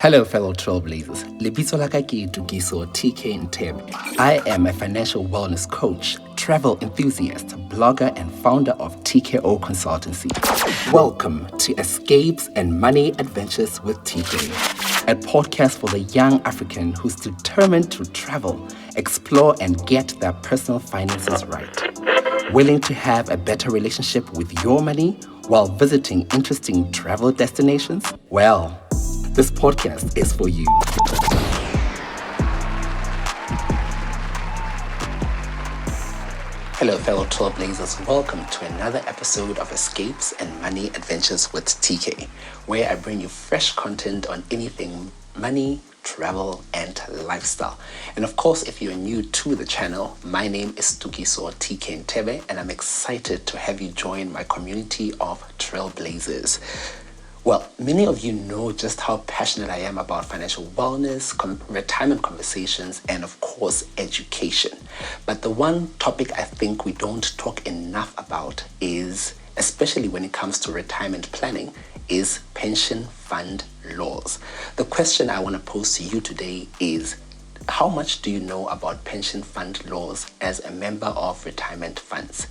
Hello, fellow trailblazers. Lebitso la ka ke Tukiso TK Ntebe. I am a financial wellness coach, travel enthusiast, blogger, and founder of TKO Consultancy. Welcome to Escapes and Money Adventures with TK, a podcast for the young African who's determined to travel, explore, and get their personal finances right. Willing to have a better relationship with your money while visiting interesting travel destinations? Well, this podcast is for you. Hello, fellow trailblazers. Welcome to another episode of Escapes and Money Adventures with TK, where I bring you fresh content on anything money, travel, and lifestyle. And of course, if you're new to the channel, my name is Tukiso TK Ntebe, and I'm excited to have you join my community of trailblazers. Well, many of you know just how passionate I am about financial wellness, retirement conversations, and of course, education. But the one topic I think we don't talk enough about is, especially when it comes to retirement planning, is pension fund laws. The question I want to pose to you today is, how much do you know about pension fund laws as a member of retirement funds?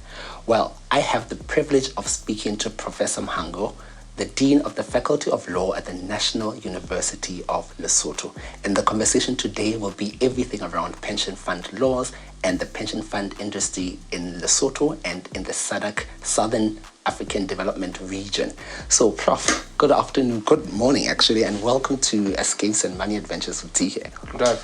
Well, I have the privilege of speaking to Professor Mhango, the Dean of the Faculty of Law at the National University of Lesotho. And the conversation today will be everything around pension fund laws and the pension fund industry in Lesotho and in the SADC, Southern African Development Region. So, Prof, good afternoon, good morning actually, and welcome to Escapes and Money Adventures with TK.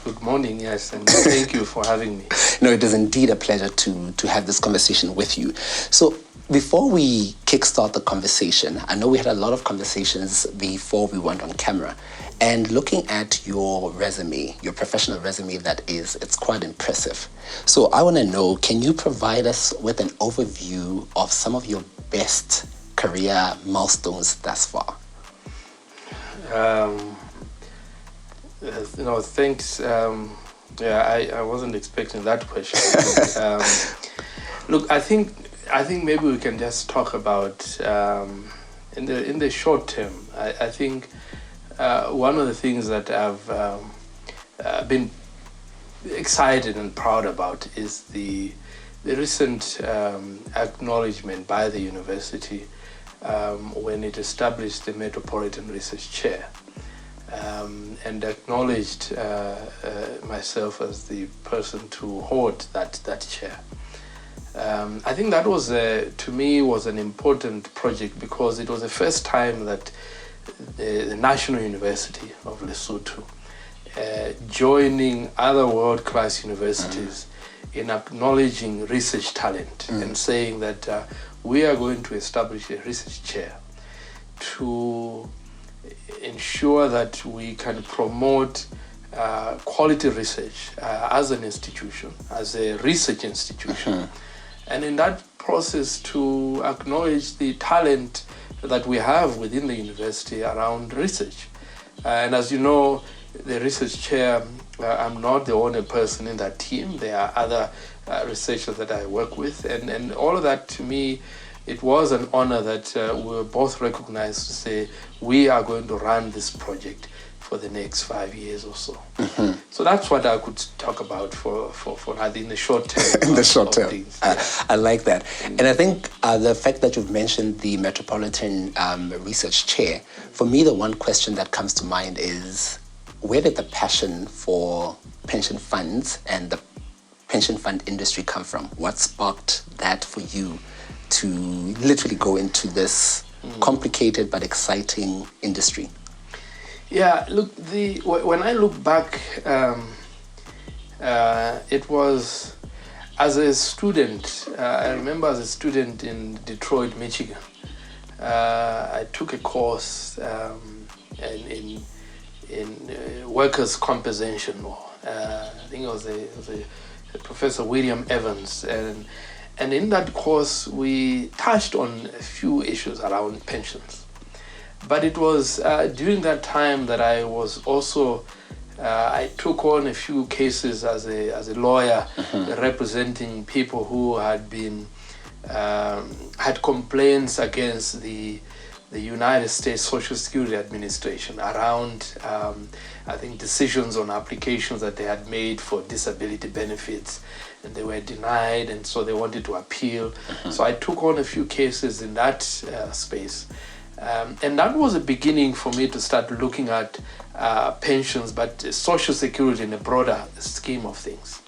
Good morning, yes, and thank you for having me. No, it is indeed a pleasure to have this conversation with you. So, before we kickstart the conversation, I know we had a lot of conversations before we went on camera, and looking at your resume, your professional resume, it's quite impressive. So I want to know, can you provide us with an overview of some of your best career milestones thus far? Thanks. I wasn't expecting that question. Look, I think maybe we can just talk about in the short term. I think one of the things that I've been excited and proud about is the recent acknowledgement by the university when it established the Metropolitan Research Chair and acknowledged myself as the person to hold that chair. I think that was, to me, was an important project because it was the first time that the National University of Lesotho joining other world-class universities in acknowledging research talent and saying that we are going to establish a research chair to ensure that we can promote quality research as an institution, as a research institution. And in that process to acknowledge the talent that we have within the university around research. And as you know, the research chair, I'm not the only person in that team. There are other researchers that I work with. And all of that, to me, it was an honor that we were both recognized to say, we are going to run this project for the next 5 years or so. So that's what I could talk about for that in the short term. In the short term. I like that. And I think the fact that you've mentioned the Metropolitan Research Chair, for me, the one question that comes to mind is, where did the passion for pension funds and the pension fund industry come from? What sparked that for you to literally go into this complicated but exciting industry? Yeah, look, when I look back, it was as a student. I remember as a student in Detroit, Michigan, I took a course in workers' compensation law. I think it was a Professor William Evans, and in that course we touched on a few issues around pensions. But it was during that time that I was also I took on a few cases as a lawyer representing people who had been had complaints against the the United States Social Security Administration around, I think, decisions on applications that they had made for disability benefits, and they were denied, and so they wanted to appeal. So I took on a few cases in that space. And that was a beginning for me to start looking at pensions, but Social Security in a broader scheme of things.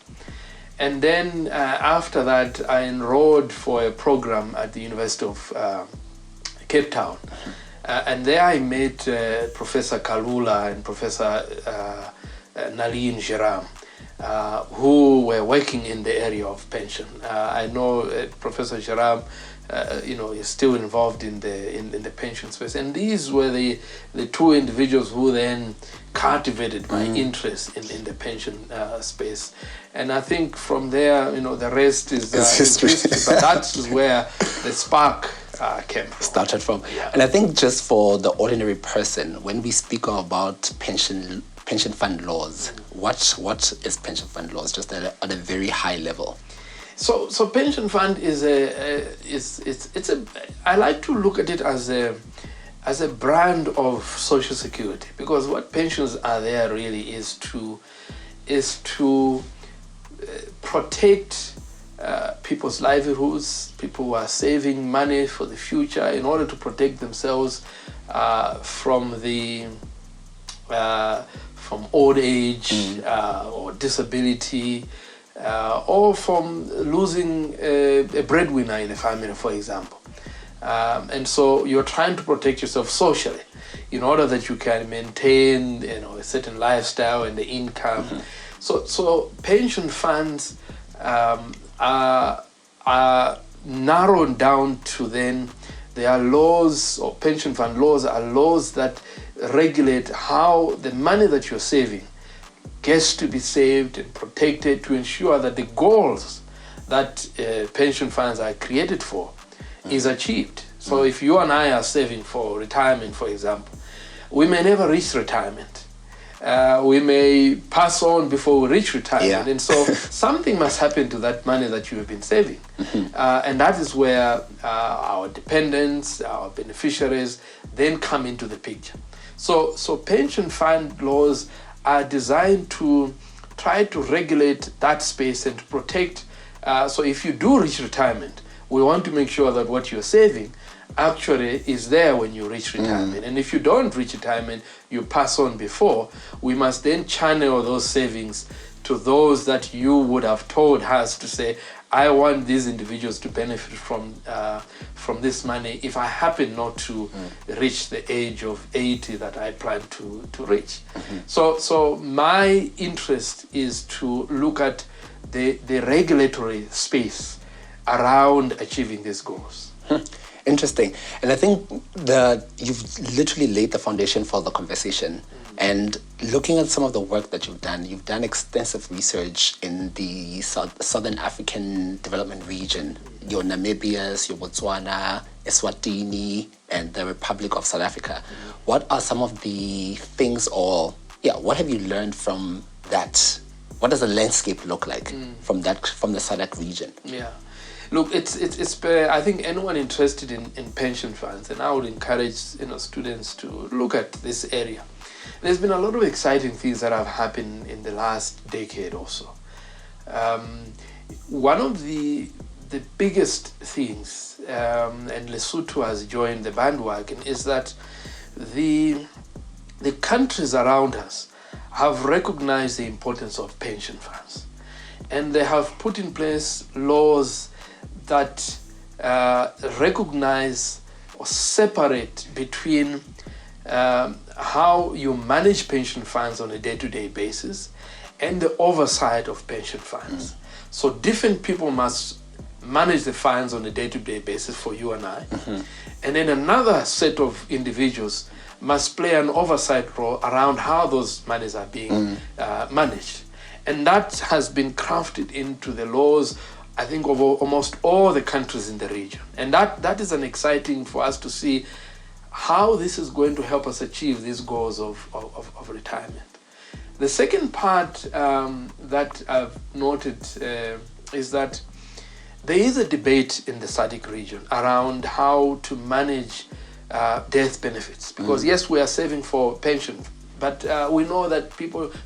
And then after that, I enrolled for a program at the University of Cape Town. And there I met Professor Kalula and Professor Naline Geram, who were working in the area of pension. I know Professor Geram, is still involved in the pension space. And these were the two individuals who then cultivated my interest in the pension space. And I think from there, the rest is history. But that's where the spark came from. Started from. Yeah. And I think just for the ordinary person, when we speak about pension fund laws, what is pension fund laws, just at a very high level? So pension fund is I like to look at it as a brand of Social Security, because what pensions are there really is to protect people's livelihoods, people who are saving money for the future in order to protect themselves from old age or disability, or from losing a breadwinner in a family, for example. And so you're trying to protect yourself socially in order that you can maintain a certain lifestyle and the income. So pension funds are narrowed down to then there are laws, or pension fund laws are laws that regulate how the money that you're saving gets to be saved and protected to ensure that the goals that pension funds are created for is achieved. So if you and I are saving for retirement, for example, we may never reach retirement. We may pass on before we reach retirement. And so something must happen to that money that you have been saving. And that is where our dependents, our beneficiaries, then come into the picture. So pension fund laws are designed to try to regulate that space and to protect. So if you do reach retirement, we want to make sure that what you're saving actually is there when you reach retirement. And if you don't reach retirement, you pass on before, we must then channel those savings to those that you would have told us to say, I want these individuals to benefit from this money if I happen not to reach the age of 80 that I plan to reach. So my interest is to look at the regulatory space around achieving these goals. Interesting. And I think you've literally laid the foundation for the conversation. And looking at some of the work that you've done extensive research in the Southern African development region, your Namibias, your Botswana, Eswatini, and the Republic of South Africa. What are some of the things, what have you learned from that? What does the landscape look like from the SADC region? Yeah. Look, it's I think anyone interested in pension funds, and I would encourage students to look at this area. There's been a lot of exciting things that have happened in the last decade or so. One of the biggest things, and Lesotho has joined the bandwagon, is that the countries around us have recognized the importance of pension funds, and they have put in place laws that recognize or separate between how you manage pension funds on a day-to-day basis and the oversight of pension funds. So different people must manage the funds on a day-to-day basis for you and I. And then another set of individuals must play an oversight role around how those monies are being managed. And that has been crafted into the laws, I think, of almost all the countries in the region. And that is an exciting for us to see how this is going to help us achieve these goals of retirement. The second part that I've noted is that there is a debate in the SADC region around how to manage death benefits. Because yes, we are saving for pension, but we know that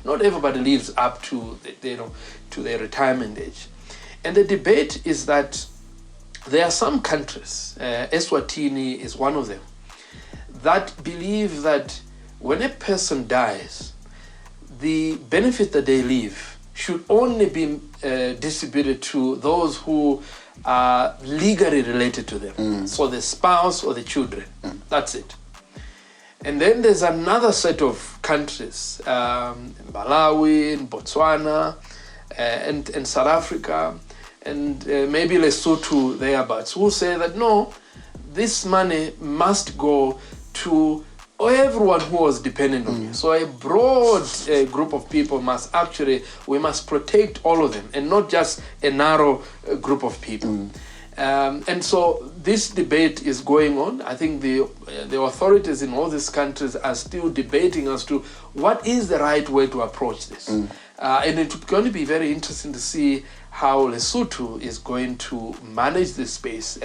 not everybody lives up to to their retirement age. And the debate is that there are some countries, Eswatini is one of them, that believe that when a person dies, the benefit that they leave should only be distributed to those who are legally related to them. So the spouse or the children, that's it. And then there's another set of countries, Malawi, Botswana, and South Africa, and maybe Lesotho thereabouts, who say that no, this money must go to everyone who was dependent on you. So a broad group of people we must protect all of them, and not just a narrow group of people. And so this debate is going on. I think the authorities in all these countries are still debating as to what is the right way to approach this. And it's going to be very interesting to see how Lesotho is going to manage this space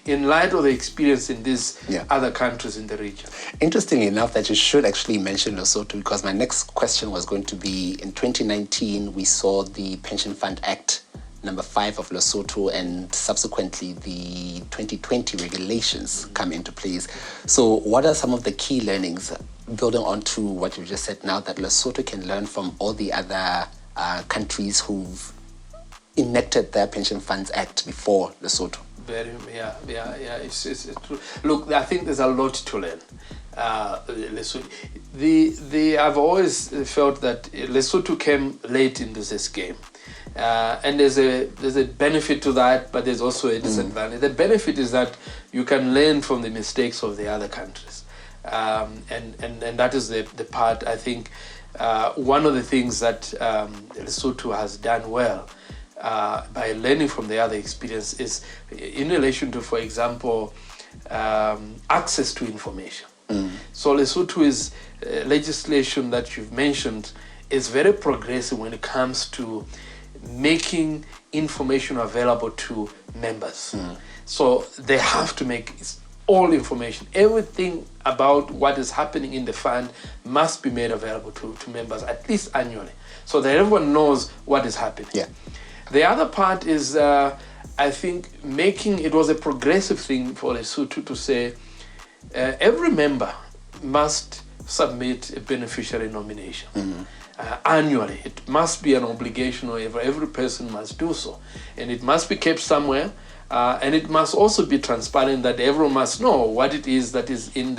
in light of the experience in these other countries in the region. Interestingly enough, that you should actually mention Lesotho, because my next question was going to be, in 2019, we saw the Pension Fund Act number 5 of Lesotho, and subsequently the 2020 regulations come into place. So what are some of the key learnings, building on to what you just said now, that Lesotho can learn from all the other countries who've enacted their Pension Funds Act before Lesotho? It's true. Look, I think there's a lot to learn. I've always felt that Lesotho came late into this game. And there's a benefit to that, but there's also a disadvantage. The benefit is that you can learn from the mistakes of the other countries. And that is the part, I think, one of the things that Lesotho has done well by learning from the other experience is in relation to, for example, access to information. So Lesotho's legislation that you've mentioned is very progressive when it comes to making information available to members. So they have to make all information, everything about what is happening in the fund must be made available to members, at least annually, so that everyone knows what is happening. The other part is, I think, it was a progressive thing for Lesotho to say every member must submit a beneficiary nomination. Annually. It must be an obligation, or every person must do so. And it must be kept somewhere, and it must also be transparent, that everyone must know what it is that is in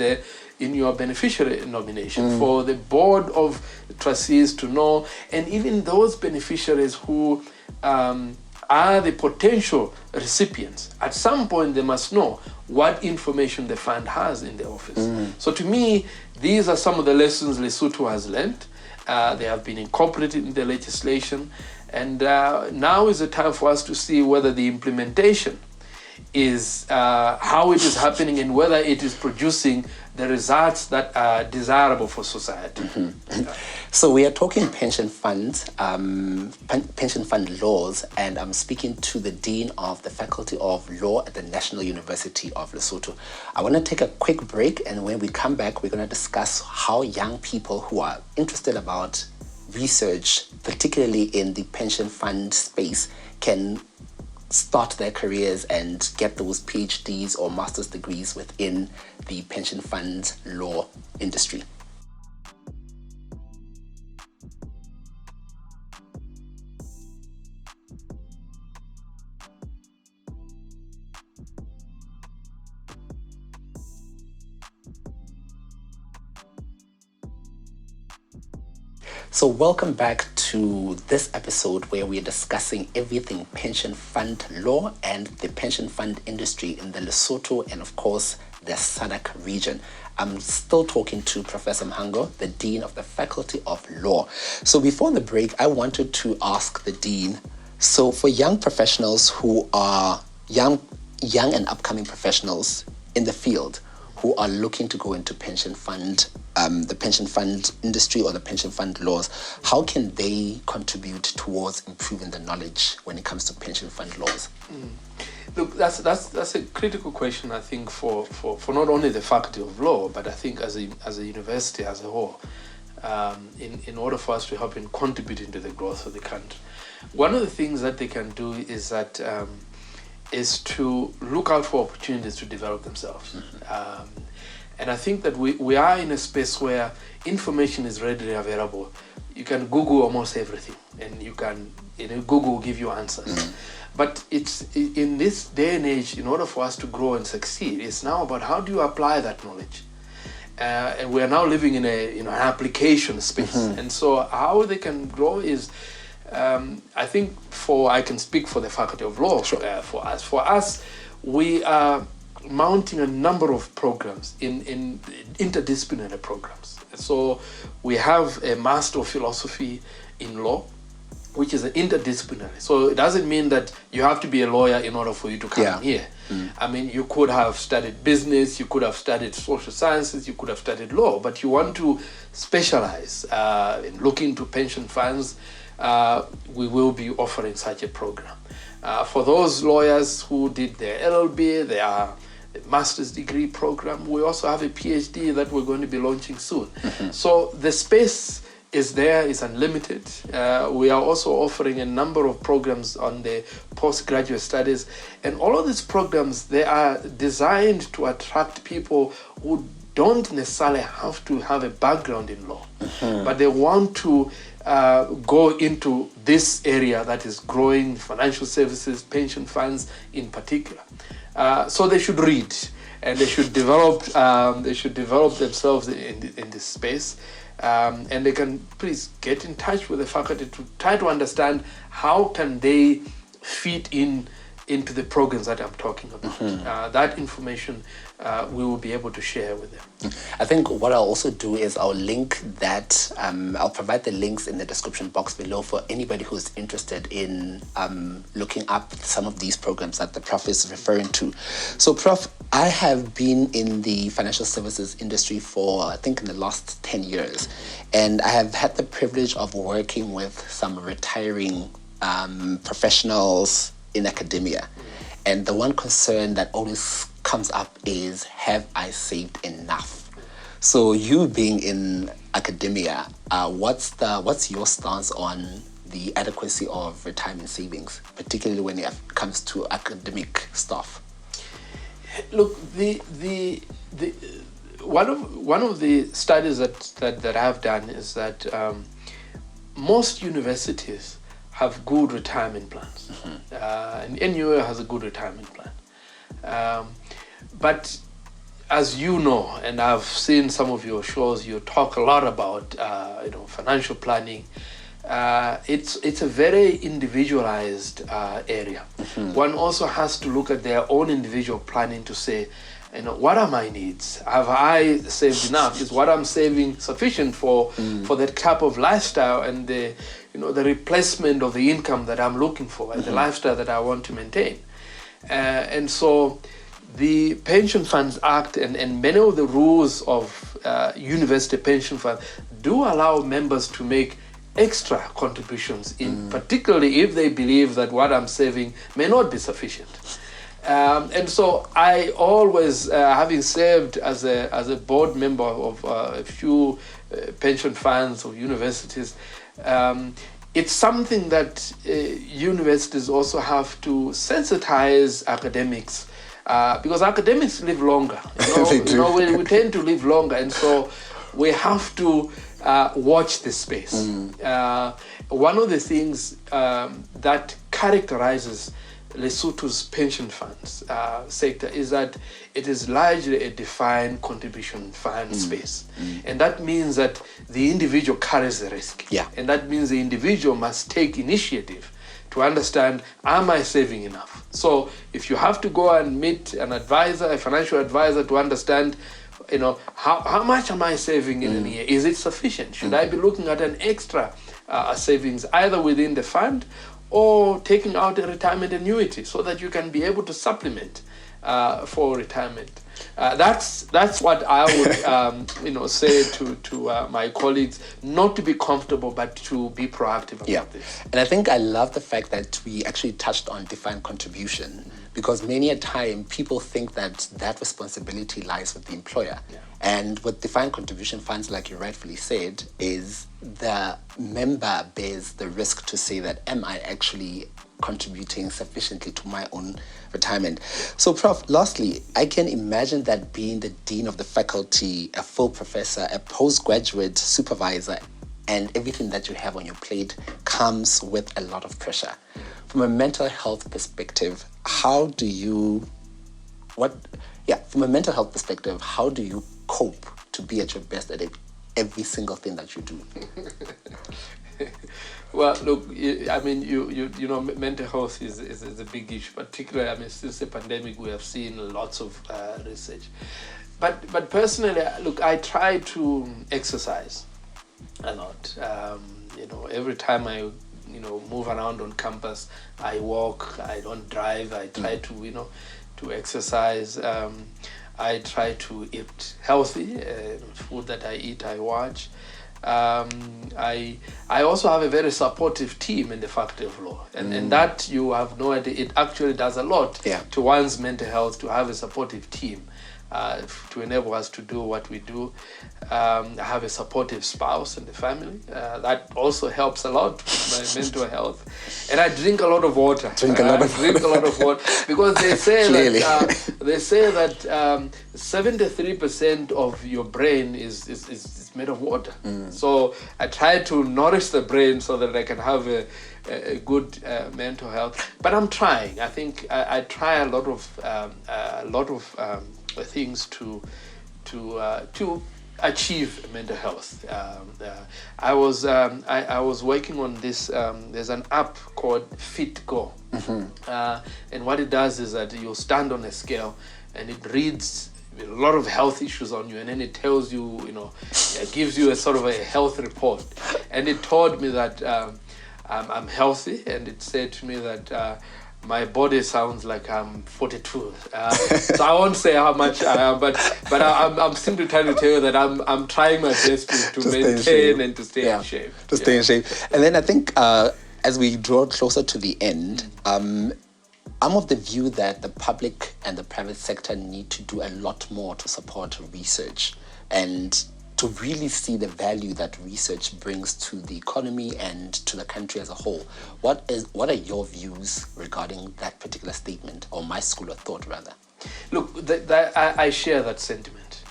your beneficiary nomination, for the board of trustees to know, and even those beneficiaries who are the potential recipients. At some point they must know what information the fund has in the office. So to me, these are some of the lessons Lesotho has learned. They have been incorporated in the legislation, and now is the time for us to see whether the implementation is how it is happening, and whether it is producing the results that are desirable for society. So we are talking pension funds, pension fund laws, and I'm speaking to the Dean of the Faculty of Law at the National University of Lesotho. I want to take a quick break, and when we come back, we're going to discuss how young people who are interested about research, particularly in the pension fund space, can start their careers and get those PhDs or master's degrees within the pension fund law industry. So welcome back to this episode where we're discussing everything pension fund law and the pension fund industry in the Lesotho and of course the SADC region. I'm still talking to Professor Mhango, the Dean of the Faculty of Law. So before the break, I wanted to ask the Dean, so for young professionals who are young and upcoming professionals in the field who are looking to go into pension fund, the pension fund industry or the pension fund laws, how can they contribute towards improving the knowledge when it comes to pension fund laws? Look, that's a critical question, I think, for not only the Faculty of Law, but I think as a university as a whole, in order for us to help in contributing to the growth of the country. One of the things that they can do is that is to look out for opportunities to develop themselves. And I think that we are in a space where information is readily available. You can Google almost everything, and Google will give you answers. But it's in this day and age, in order for us to grow and succeed, it's now about how do you apply that knowledge. And we are now living in an application space, and so how they can grow is, I think, I can speak for the Faculty of Law. Sure. For us, we are mounting a number of programs in interdisciplinary programs. So we have a Master of Philosophy in Law, which is an interdisciplinary. So it doesn't mean that you have to be a lawyer in order for you to come here. I mean, you could have studied business, you could have studied social sciences, you could have studied law, but you want to specialize in looking into pension funds, we will be offering such a program. For those lawyers who did their LLB, their master's degree program, we also have a PhD that we're going to be launching soon. So the space is there, is unlimited. We are also offering a number of programs on the postgraduate studies, and all of these programs, they are designed to attract people who don't necessarily have to have a background in law, but they want to go into this area that is growing, financial services, pension funds in particular. So they should read, and they should develop themselves in this space. And they can please get in touch with the faculty to try to understand how can they fit into the programs that I'm talking about. That information we will be able to share with them. I think what I'll also do is I'll link that, I'll provide the links in the description box below for anybody who's interested in looking up some of these programs that the Prof is referring to. So Prof, I have been in the financial services industry for, I think, in the last 10 years. And I have had the privilege of working with some retiring professionals in academia. And the one concern that always comes up is, have I saved enough? So you being in academia, what's your stance on the adequacy of retirement savings, particularly when it comes to academic stuff? Look, one of the studies that I've done is that most universities have good retirement plans. And NUA has a good retirement plan. But as you know, and I've seen some of your shows, you talk a lot about financial planning. It's a very individualized area. One also has to look at their own individual planning to say, what are my needs? Have I saved enough? Is what I'm saving sufficient for that type of lifestyle and the replacement of the income that I'm looking for and the lifestyle that I want to maintain? And so the Pension Funds Act and many of the rules of university pension funds do allow members to make extra contributions, particularly if they believe that what I'm saving may not be sufficient. And so I always, having served as a board member of a few pension funds or universities, it's something that universities also have to sensitize academics, because academics live longer. They do. We tend to live longer, and so we have to watch this space. One of the things that characterizes Lesotho's pension funds sector is that it is largely a defined contribution fund space. And that means that the individual carries the risk. And that means the individual must take initiative to understand, am I saving enough? So if you have to go and meet an advisor, a financial advisor, to understand, how much am I saving in a year? Is it sufficient? Should I be looking at an extra savings either within the fund or taking out a retirement annuity so that you can be able to supplement for retirement. That's what I would say to my colleagues, not to be comfortable but to be proactive about this. And I think I love the fact that we actually touched on defined contribution, because many a time people think that that responsibility lies with the employer. And with defined contribution funds, like you rightfully said, is the member bears the risk to say that, am I actually contributing sufficiently to my own retirement? So, Prof, lastly, I can imagine that being the dean of the faculty, a full professor, a postgraduate supervisor, and everything that you have on your plate comes with a lot of pressure. From a mental health perspective, how do you cope to be at your best at every single thing that you do? Well, look, I mean, you know, mental health is a big issue, particularly, I mean, since the pandemic, we have seen lots of research. But personally, look, I try to exercise a lot. You know, every time I, move around on campus, I walk, I don't drive, I try to, to exercise. I try to eat healthy, food that I eat, I watch. I also have a very supportive team in the Faculty of Law, and that, you have no idea, it actually does a lot to one's mental health to have a supportive team to enable us to do what we do. I have a supportive spouse in the family. That also helps a lot with my mental health. And I drink a lot of water. Drink a lot of water because they say that 73% of your brain is made of water. So I try to nourish the brain so that I can have a good mental health. But I'm trying. I think I try a lot of things to achieve mental health. I was working on this. There's an app called FitGo, and what it does is that you stand on a scale, and it reads a lot of health issues on you, and then it tells you, it gives you a sort of a health report. And it told me that I'm healthy, and it said to me that my body sounds like I'm 42. So I won't say how much I am, but I'm simply trying to tell you that I'm trying my best to maintain and to stay in shape. To stay in shape. And then I think as we draw closer to the end, I'm of the view that the public and the private sector need to do a lot more to support research and to really see the value that research brings to the economy and to the country as a whole. What are your views regarding that particular statement, or my school of thought rather? Look, I share that sentiment.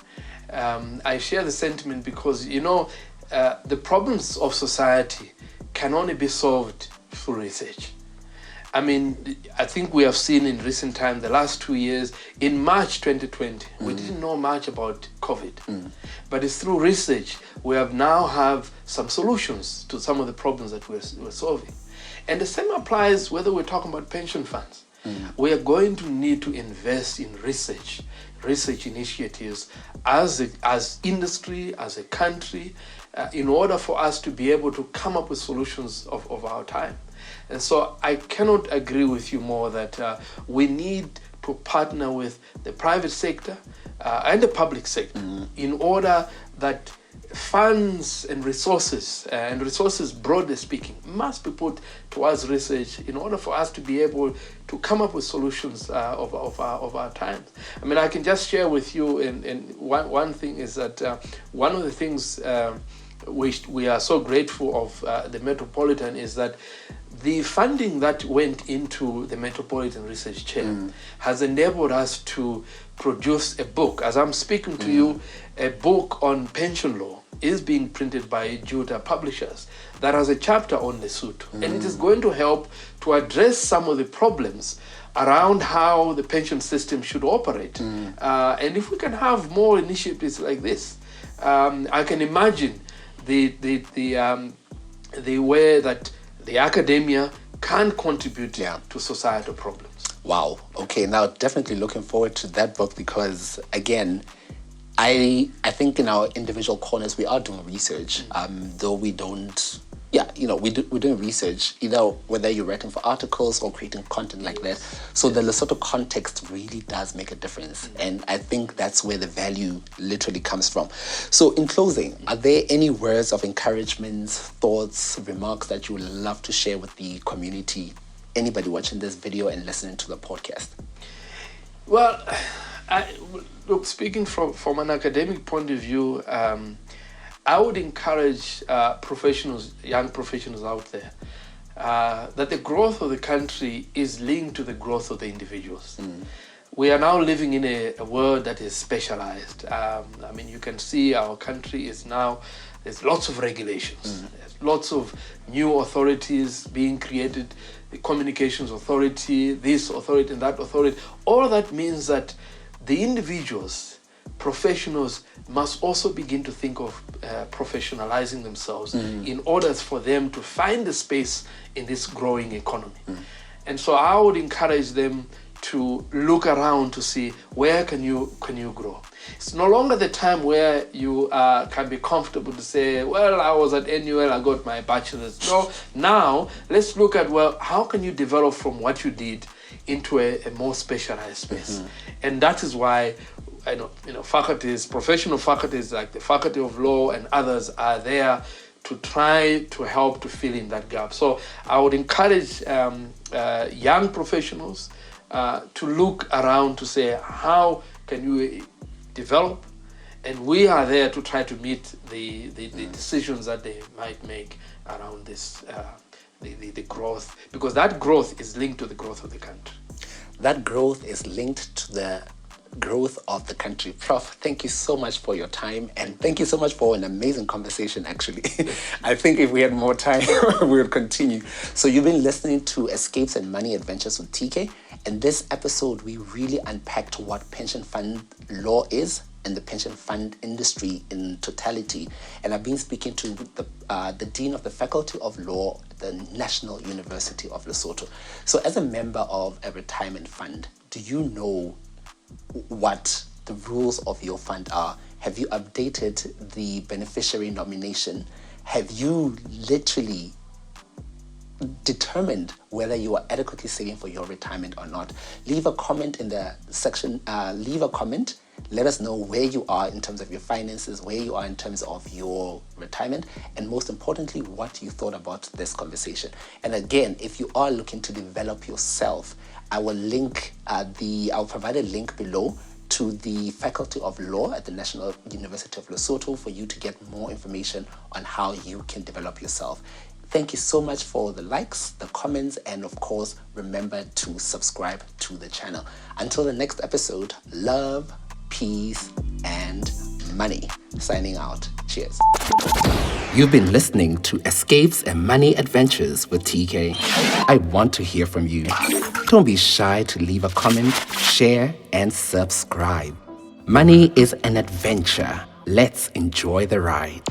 I share the sentiment because, the problems of society can only be solved through research. I mean, I think we have seen in recent times, the last 2 years, in March 2020, we didn't know much about COVID. But it's through research we have some solutions to some of the problems that we're solving. And the same applies whether we're talking about pension funds. We are going to need to invest in research initiatives as industry, as a country, in order for us to be able to come up with solutions of our time. And so I cannot agree with you more that we need to partner with the private sector and the public sector in order that funds and resources broadly speaking must be put towards research in order for us to be able to come up with solutions of our times. I mean, I can just share with you, and one thing is that one of the things which we are so grateful of the Metropolitan is that the funding that went into the Metropolitan Research Chair has enabled us to produce a book. As I'm speaking to you, a book on pension law is being printed by Juta Publishers that has a chapter on Lesotho. And it is going to help to address some of the problems around how the pension system should operate. And if we can have more initiatives like this, I can imagine the way that the academia can contribute to societal problems. Wow. Okay, now definitely looking forward to that book because, again, I think in our individual corners we are doing research, though we don't, yeah, we're doing research, either whether you're writing for articles or creating content like that. So the Lesotho context really does make a difference. And I think that's where the value literally comes from. So in closing, are there any words of encouragement, thoughts, remarks that you would love to share with the community, anybody watching this video and listening to the podcast? Well, look, speaking from an academic point of view, I would encourage young professionals out there, that the growth of the country is linked to the growth of the individuals. We are now living in a world that is specialized. You can see our country is now, there's lots of regulations. There's lots of new authorities being created, the communications authority, this authority and that authority. All that means that the individuals, professionals, must also begin to think of professionalizing themselves in order for them to find a space in this growing economy. And so I would encourage them to look around to see where can you grow. It's no longer the time where you can be comfortable to say, well, I was at NUL, I got my bachelor's. No, now let's look at, well, how can you develop from what you did into a more specialized space? And that is why faculties, professional faculties like the Faculty of Law and others are there to try to help to fill in that gap. So I would encourage young professionals to look around to say, how can you develop? And we are there to try to meet the decisions that they might make around this, the growth, because that growth is linked to the growth of the country. That growth is linked to the growth of the country. Prof, thank you so much for your time, and thank you so much for an amazing conversation, actually. I think if we had more time, we would continue. So you've been listening to Escapes and Money Adventures with TK. In this episode, we really unpacked what pension fund law is and the pension fund industry in totality. And I've been speaking to the Dean of the Faculty of Law at the National University of Lesotho. So as a member of a retirement fund, do you know what the rules of your fund are? Have you updated the beneficiary nomination? Have you literally determined whether you are adequately saving for your retirement or not? Leave a comment in the section. Leave a comment. Let us know where you are in terms of your finances, where you are in terms of your retirement, and most importantly, what you thought about this conversation. And again, if you are looking to develop yourself, I will I'll provide a link below to the Faculty of Law at the National University of Lesotho for you to get more information on how you can develop yourself. Thank you so much for the likes, the comments, and of course, remember to subscribe to the channel. Until the next episode, love, peace, and money. Signing out. Cheers. You've been listening to Escapes and Money Adventures with TK. I want to hear from you. Don't be shy to leave a comment, share, and subscribe. Money is an adventure. Let's enjoy the ride.